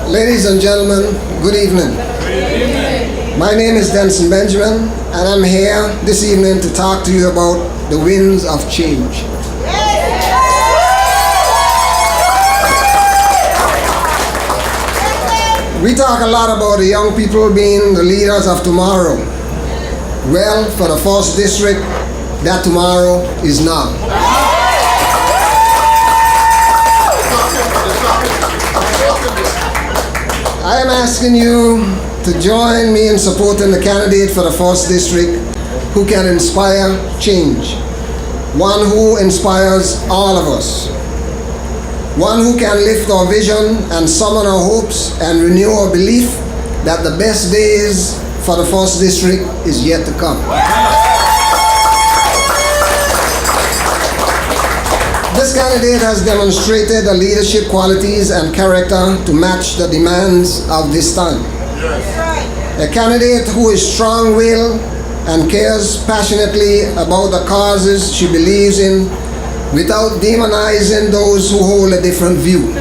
Ladies and gentlemen, good evening. My name is Denson Benjamin, and I'm here this evening to talk to you about the winds of change. We talk a lot about the young people being the leaders of tomorrow. Well, for the 1st District, that tomorrow is now. I am asking you to join me in supporting the candidate for the 1st District who can inspire change. One who inspires all of us. One who can lift our vision and summon our hopes and renew our belief that the best days for the 1st District is yet to come. This candidate has demonstrated the leadership qualities and character to match the demands of this time. A candidate who is strong-willed and cares passionately about the causes she believes in without demonizing those who hold a different view.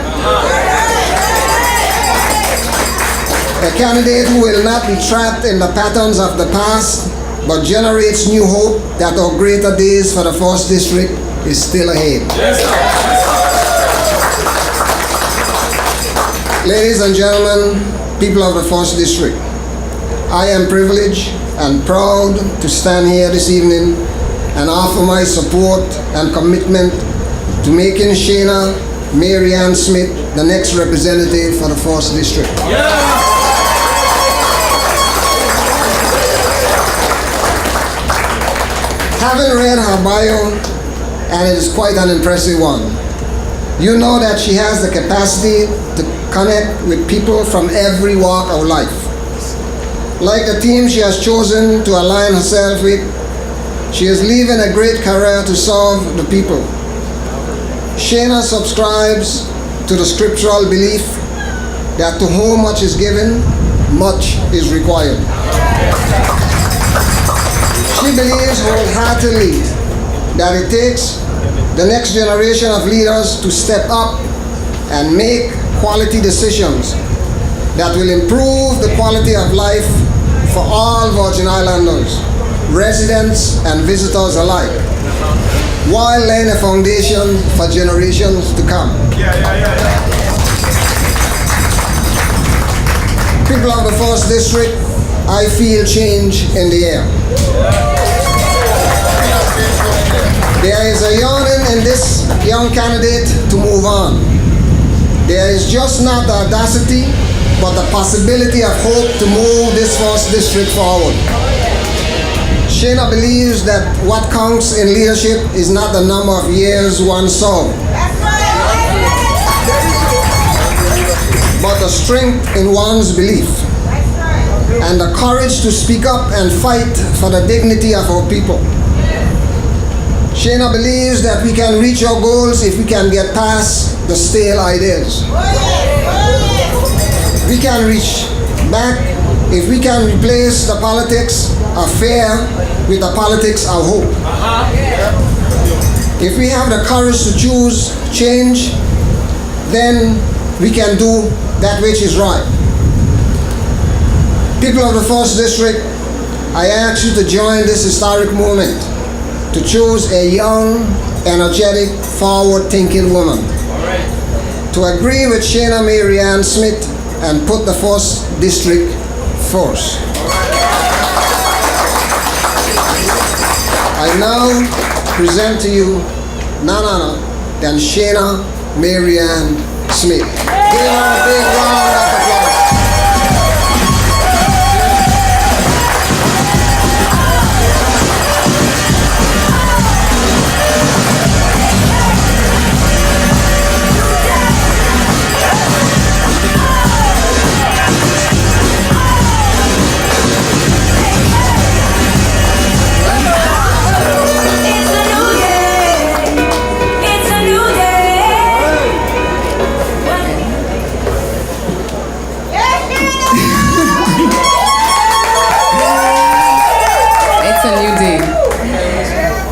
A candidate who will not be trapped in the patterns of the past but generates new hope that our greater days for the 1st District is still ahead. Ladies and gentlemen, people of the 1st District, I am privileged and proud to stand here this evening and offer my support and commitment to making Shana Mary Ann Smith the next representative for the 1st District. Having read her bio, and it is quite an impressive one, you know that she has the capacity to connect with people from every walk of life. Like the team she has chosen to align herself with, she is leaving a great career to serve the people. Shana subscribes to the scriptural belief that to whom much is given, much is required. She believes wholeheartedly that it takes the next generation of leaders to step up and make quality decisions that will improve the quality of life for all Virgin Islanders, residents and visitors alike, while laying a foundation for generations to come. People of the 1st District, I feel change in the air. There is a yearning in this young candidate to move on. There is just not the audacity, but the possibility of hope to move this 1st District forward. Shana believes that what counts in leadership is not the number of years one served, but the strength in one's belief and the courage to speak up and fight for the dignity of our people. Shana believes that we can reach our goals if we can get past the stale ideas. We can reach back if we can replace the politics of fear with the politics of hope. If we have the courage to choose change, then we can do that which is right. People of the 1st District, I ask you to join this historic movement to choose a young, energetic, forward-thinking woman. To agree with Shana Mary Ann Smith and put the 1st District first. I now present to you none other than Shana Mary Ann Smith. Give her a big round of applause.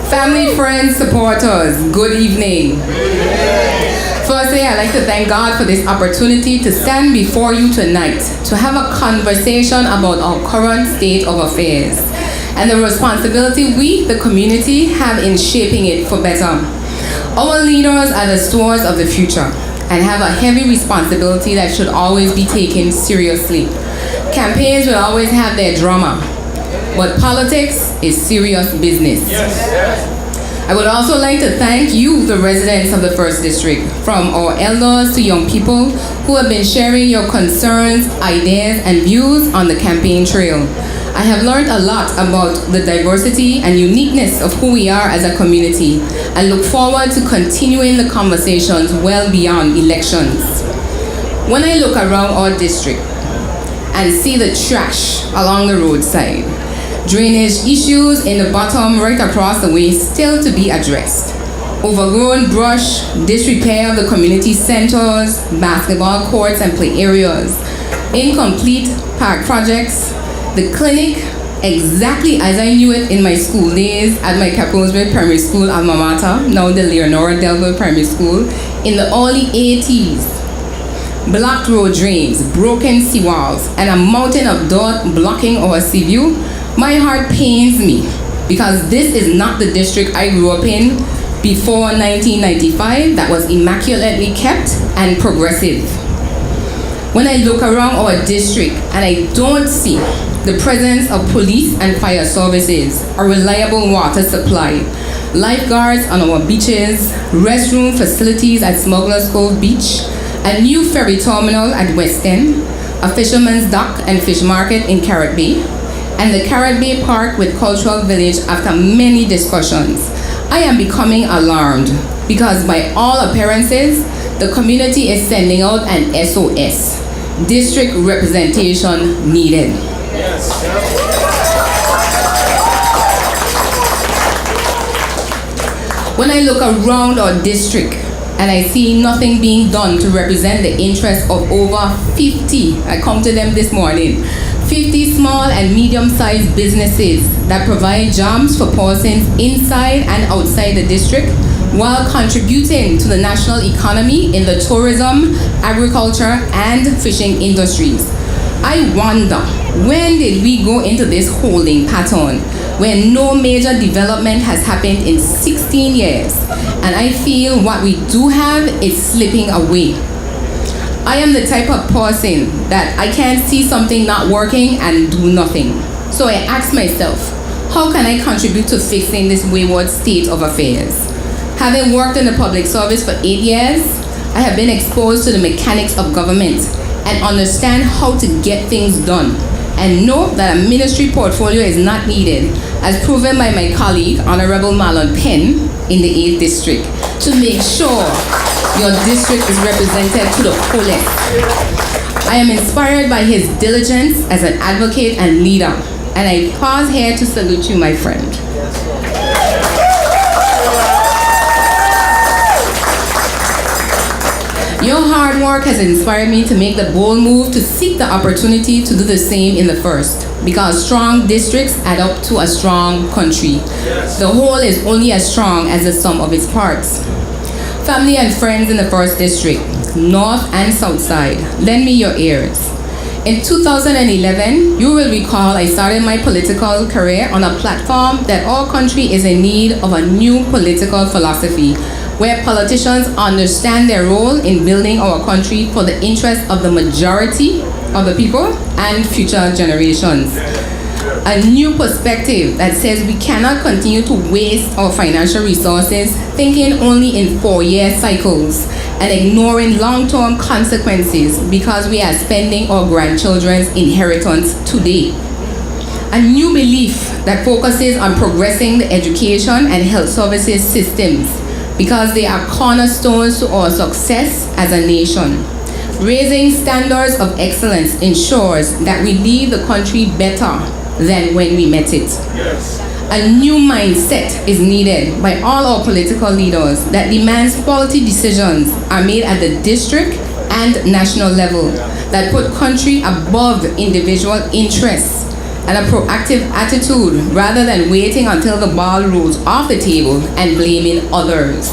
Family, friends, supporters, good evening. Firstly, I'd like to thank God for this opportunity to stand before you tonight to have a conversation about our current state of affairs and the responsibility we, the community, have in shaping it for better. Our leaders are the stewards of the future and have a heavy responsibility that should always be taken seriously. Campaigns will always have their drama, but politics is serious business. Yes. I would also like to thank you, the residents of the 1st District, from our elders to young people who have been sharing your concerns, ideas, and views on the campaign trail. I have learned a lot about the diversity and uniqueness of who we are as a community and look forward to continuing the conversations well beyond elections. When I look around our district and see the trash along the roadside, drainage issues in the bottom right across the way still to be addressed, overgrown brush, disrepair of the community centers, basketball courts and play areas, incomplete park projects, the clinic, exactly as I knew it in my school days at my Caposville Primary School alma mater, now the Leonora Delville Primary School, in the early 80s. Blocked road drains, broken seawalls, and a mountain of dirt blocking our sea view. My heart pains me because this is not the district I grew up in before 1995 that was immaculately kept and progressive. When I look around our district and I don't see the presence of police and fire services, a reliable water supply, lifeguards on our beaches, restroom facilities at Smuggler's Cove Beach, a new ferry terminal at West End, a fisherman's dock and fish market in Carrot Bay, and the Carrot Bay Park with Cultural Village after many discussions. I am becoming alarmed because by all appearances, the community is sending out an SOS, district representation needed. Yes. When I look around our district and I see nothing being done to represent the interests of over 50, I counted them this morning, 50 small and medium-sized businesses that provide jobs for persons inside and outside the district while contributing to the national economy in the tourism, agriculture, and fishing industries. I wonder, when did we go into this holding pattern where no major development has happened in 16 years, and I feel what we do have is slipping away. I am the type of person that I can't see something not working and do nothing. So I ask myself, how can I contribute to fixing this wayward state of affairs? Having worked in the public service for 8 years, I have been exposed to the mechanics of government and understand how to get things done, and know that a ministry portfolio is not needed, as proven by my colleague, Honorable Marlon Penn, in the 8th District, to make sure your district is represented to the fullest. I am inspired by his diligence as an advocate and leader, and I pause here to salute you, my friend. Your hard work has inspired me to make the bold move to seek the opportunity to do the same in the 1st, because strong districts add up to a strong country. Yes. The whole is only as strong as the sum of its parts. Family and friends in the 1st District, North and South Side, lend me your ears. In 2011, you will recall I started my political career on a platform that our country is in need of a new political philosophy, where politicians understand their role in building our country for the interest of the majority of the people and future generations. A new perspective that says we cannot continue to waste our financial resources thinking only in 4-year cycles and ignoring long-term consequences because we are spending our grandchildren's inheritance today. A new belief that focuses on progressing the education and health services systems because they are cornerstones to our success as a nation. Raising standards of excellence ensures that we leave the country better than when we met it. Yes. A new mindset is needed by all our political leaders that demands quality decisions are made at the district and national level that put country above individual interests, and a proactive attitude rather than waiting until the ball rolls off the table and blaming others.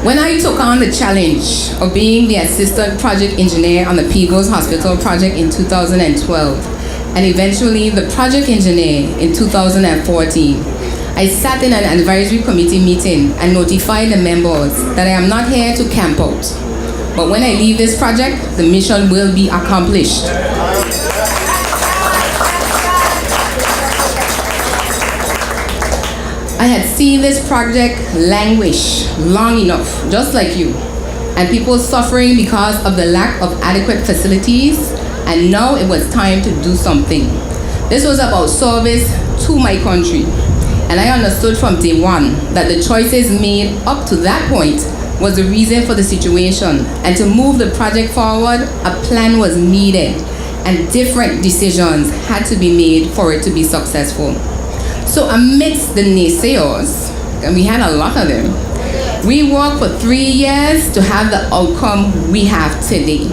When I took on the challenge of being the assistant project engineer on the Peebles Hospital project in 2012, and eventually the project engineer in 2014, I sat in an advisory committee meeting and notified the members that I am not here to camp out. But when I leave this project, the mission will be accomplished. I had seen this project languish long enough, just like you, and people suffering because of the lack of adequate facilities, and now it was time to do something. This was about service to my country, and I understood from day one that the choices made up to that point was the reason for the situation, and to move the project forward, a plan was needed, and different decisions had to be made for it to be successful. So amidst the naysayers, and we had a lot of them, we worked for 3 years to have the outcome we have today.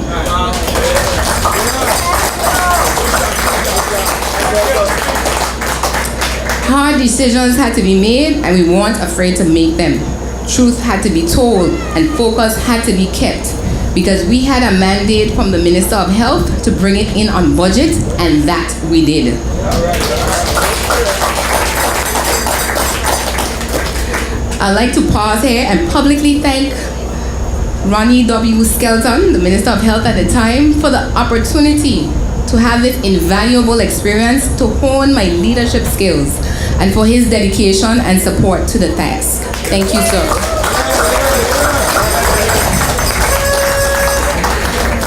Hard decisions had to be made, and we weren't afraid to make them. Truth had to be told, and focus had to be kept, because we had a mandate from the Minister of Health to bring it in on budget, and that we did. I'd like to pause here and publicly thank Ronnie W. Skelton, the Minister of Health at the time, for the opportunity to have this invaluable experience to hone my leadership skills, and for his dedication and support to the task. Thank you, sir.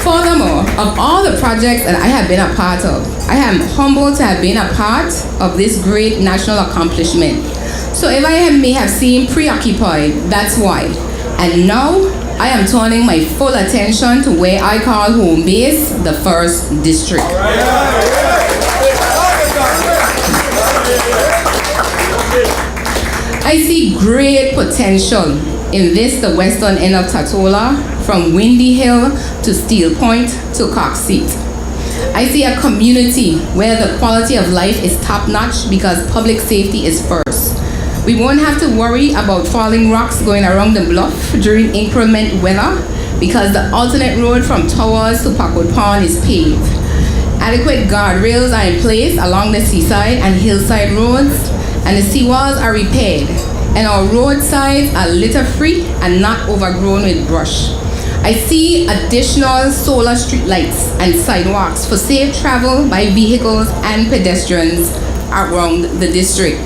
Furthermore, of all the projects that I have been a part of, I am humbled to have been a part of this great national accomplishment. So if I may have seemed preoccupied, that's why. And now, I am turning my full attention to where I call home base, the 1st District. I see great potential in this, the western end of Tatola, from Windy Hill to Steel Point to Cox Seat. I see a community where the quality of life is top-notch because public safety is first. We won't have to worry about falling rocks going around the bluff during inclement weather because the alternate road from Towers to Packwood Pond is paved. Adequate guardrails are in place along the seaside and hillside roads, and the seawalls are repaired, and our roadsides are litter-free and not overgrown with brush. I see additional solar street lights and sidewalks for safe travel by vehicles and pedestrians around the district.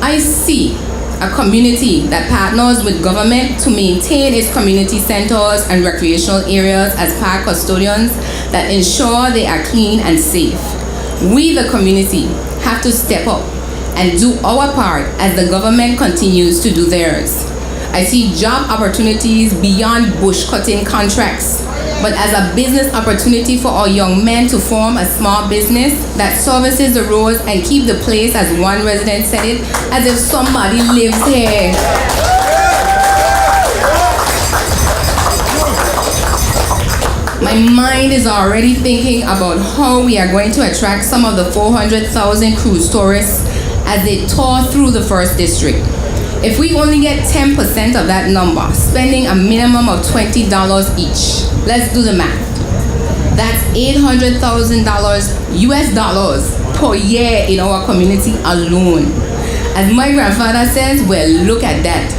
I see a community that partners with government to maintain its community centers and recreational areas as park custodians that ensure they are clean and safe. We, the community, have to step up and do our part as the government continues to do theirs. I see job opportunities beyond bush cutting contracts, but as a business opportunity for our young men to form a small business that services the roads and keep the place, as one resident said it, as if somebody lives here. My mind is already thinking about how we are going to attract some of the 400,000 cruise tourists as they tour through the 1st District. If we only get 10% of that number, spending a minimum of $20 each, let's do the math. That's $800,000 US dollars per year in our community alone. As my grandfather says, well, look at that.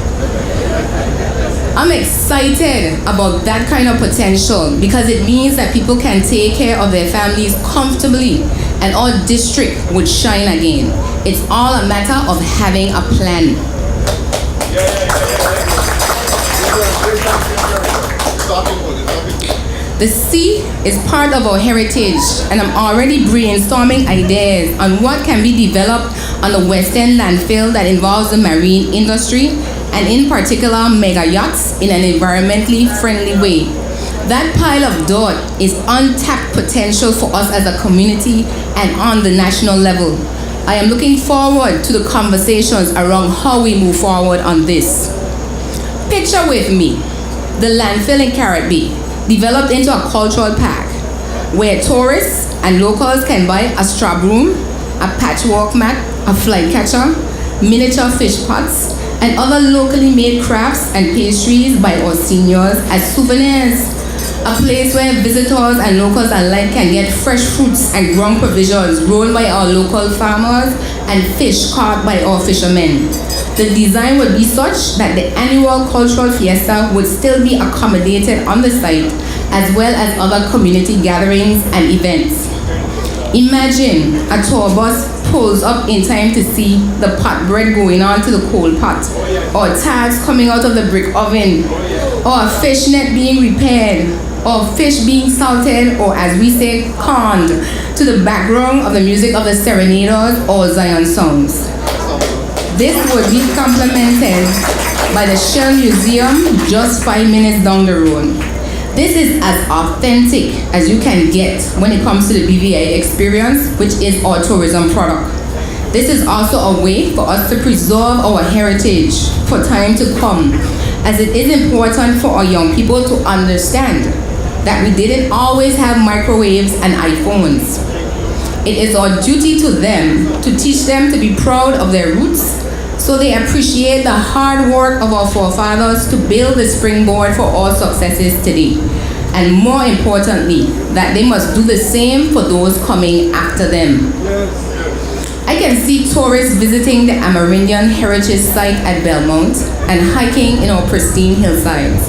I'm excited about that kind of potential because it means that people can take care of their families comfortably and our district would shine again. It's all a matter of having a plan. The sea is part of our heritage, and I'm already brainstorming ideas on what can be developed on the Western landfill that involves the marine industry, and in particular mega yachts in an environmentally friendly way. That pile of dirt is untapped potential for us as a community and on the national level. I am looking forward to the conversations around how we move forward on this. Picture with me the landfill in Carrot Bay, developed into a cultural park where tourists and locals can buy a straw broom, a patchwork mat, a fly catcher, miniature fish pots, and other locally made crafts and pastries by our seniors as souvenirs. A place where visitors and locals alike can get fresh fruits and ground provisions grown by our local farmers and fish caught by our fishermen. The design would be such that the annual cultural fiesta would still be accommodated on the site, as well as other community gatherings and events. Imagine a tour bus pulls up in time to see the pot bread going on to the coal pot, or tags coming out of the brick oven, or a fish net being repaired, or fish being salted, or as we say, conned, to the background of the music of the serenaders or Zion songs. This would be complemented by the Shell Museum just 5 minutes down the road. This is as authentic as you can get when it comes to the BVI experience, which is our tourism product. This is also a way for us to preserve our heritage for time to come, as it is important for our young people to understand that we didn't always have microwaves and iPhones. It is our duty to them to teach them to be proud of their roots, so they appreciate the hard work of our forefathers to build the springboard for all successes today. And more importantly, that they must do the same for those coming after them. I can see tourists visiting the Amerindian Heritage Site at Belmont and hiking in our pristine hillsides.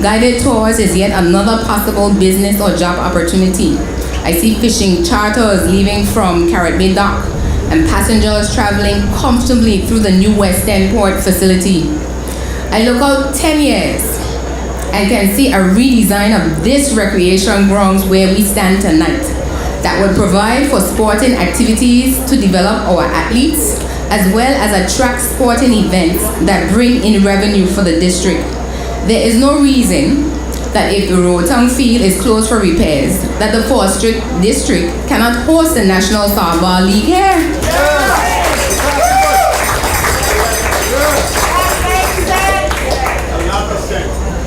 Guided tours is yet another possible business or job opportunity. I see fishing charters leaving from Carrot Bay Dock and passengers traveling comfortably through the new West End Port facility. I look out 10 years and can see a redesign of this recreation grounds where we stand tonight that would provide for sporting activities to develop our athletes, as well as attract sporting events that bring in revenue for the district. There is no reason that if the Rotang field is closed for repairs, that the 4th District cannot host the National Softball League here.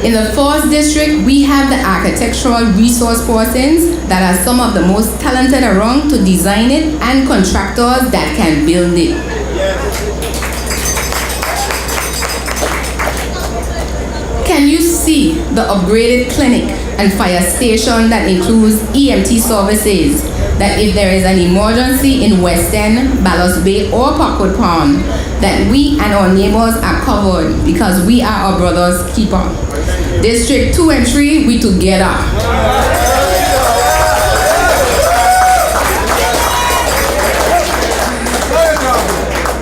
In the 4th District, we have the architectural resource persons that are some of the most talented around to design it and contractors that can build it. Can you see the upgraded clinic and fire station that includes EMT services, that if there is an emergency in West End, Ballas Bay or Parkwood Pond, that we and our neighbors are covered because we are our brother's keeper. District 2 and 3, we together.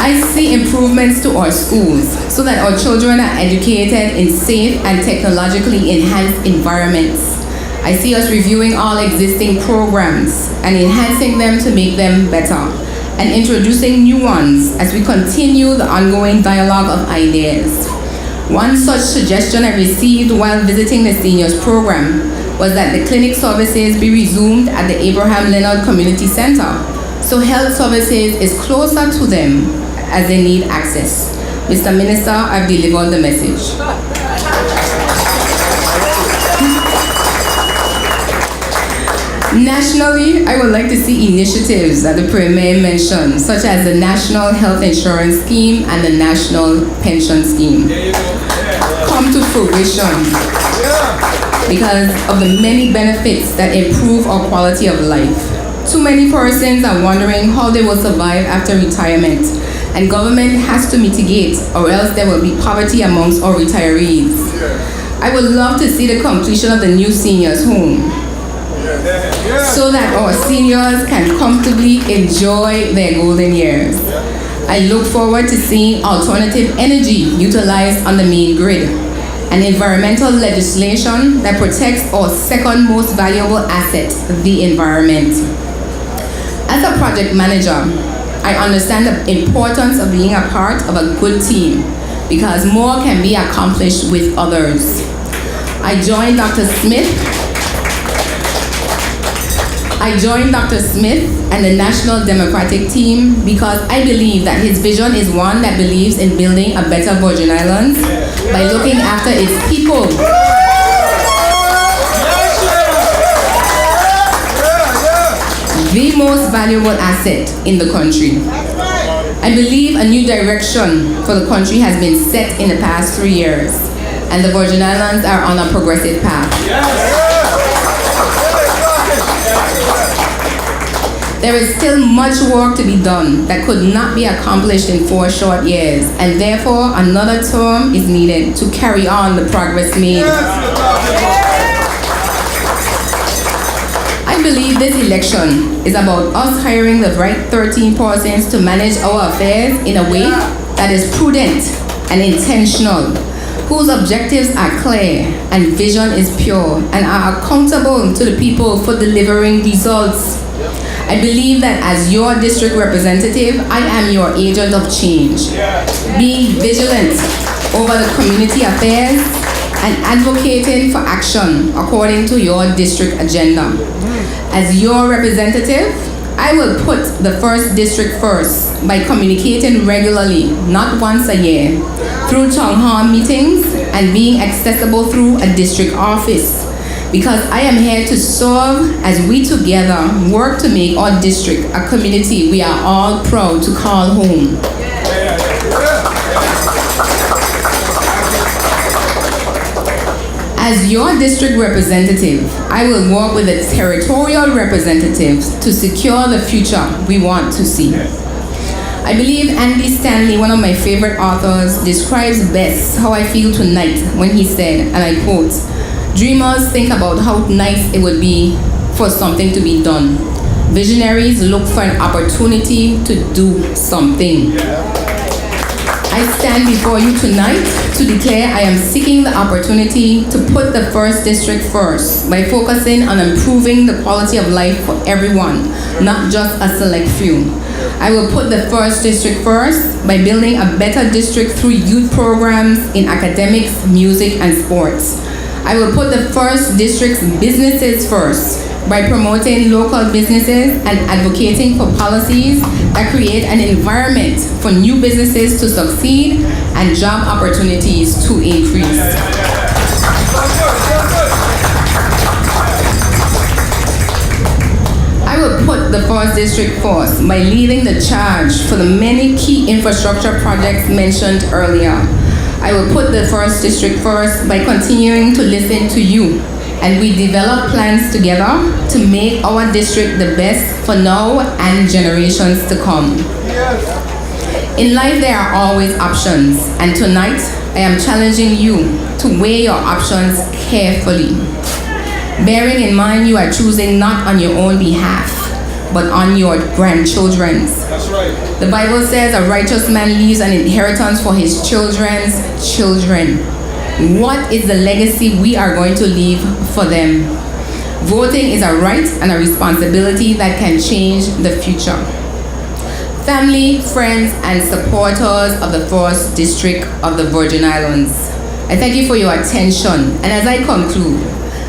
I see improvements to our schools so that our children are educated in safe and technologically enhanced environments. I see us reviewing all existing programs and enhancing them to make them better, and introducing new ones as we continue the ongoing dialogue of ideas. One such suggestion I received while visiting the seniors program was that the clinic services be resumed at the Abraham Leonard Community Center, so health services is closer to them as they need access. Mr. Minister, I've delivered the message. Nationally, I would like to see initiatives that the Premier mentioned, such as the National Health Insurance Scheme and the National Pension Scheme, come to fruition because of the many benefits that improve our quality of life. Too many persons are wondering how they will survive after retirement, and government has to mitigate, or else there will be poverty amongst our retirees. I would love to see the completion of the new seniors' home, so that our seniors can comfortably enjoy their golden years. I look forward to seeing alternative energy utilized on the main grid, and environmental legislation that protects our second most valuable asset, the environment. As a project manager, I understand the importance of being a part of a good team because more can be accomplished with others. I joined Dr. Smith and the National Democratic team because I believe that his vision is one that believes in building a better Virgin Islands by looking after its people. The most valuable asset in the country. I believe a new direction for the country has been set in the past 3 years, and the Virgin Islands are on a progressive path. There is still much work to be done that could not be accomplished in 4 short years, and therefore another term is needed to carry on the progress made. I believe this election is about us hiring the right 13 persons to manage our affairs in a way that is prudent and intentional, whose objectives are clear and vision is pure, and are accountable to the people for delivering results. I believe that as your district representative, I am your agent of change, being vigilant over the community affairs and advocating for action according to your district agenda. As your representative, I will put the first district first by communicating regularly, not once a year, through town hall meetings and being accessible through a district office. Because I am here to serve as we together work to make our district a community we are all proud to call home. As your district representative, I will work with the territorial representatives to secure the future we want to see. I believe Andy Stanley, one of my favorite authors, describes best how I feel tonight when he said, and I quote, "Dreamers think about how nice it would be for something to be done. Visionaries look for an opportunity to do something." I stand before you tonight to declare I am seeking the opportunity to put the first district first by focusing on improving the quality of life for everyone, not just a select few. I will put the first district first by building a better district through youth programs in academics, music, and sports. I will put the first district's businesses first by promoting local businesses and advocating for policies that create an environment for new businesses to succeed and job opportunities to increase. I will put the first district first by leading the charge for the many key infrastructure projects mentioned earlier. I will put the first district first by continuing to listen to you, and we develop plans together to make our district the best for now and generations to come. In life, there are always options, and tonight I am challenging you to weigh your options carefully, bearing in mind you are choosing not on your own behalf, but on your grandchildren's. That's right. The Bible says a righteous man leaves an inheritance for his children's children. What is the legacy we are going to leave for them? Voting is a right and a responsibility that can change the future. Family, friends, and supporters of the first district of the Virgin Islands, I thank you for your attention. And as I conclude,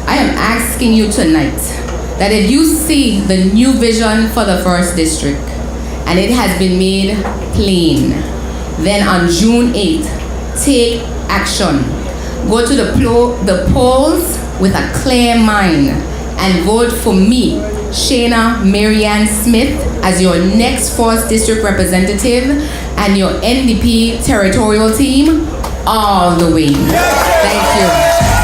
I am asking you tonight that if you see the new vision for the first district and it has been made plain, then on June 8th, take action. Go to the polls with a clear mind and vote for me, Shayna Marianne Smith, as your next 4th district representative and your NDP territorial team all the way. Thank you.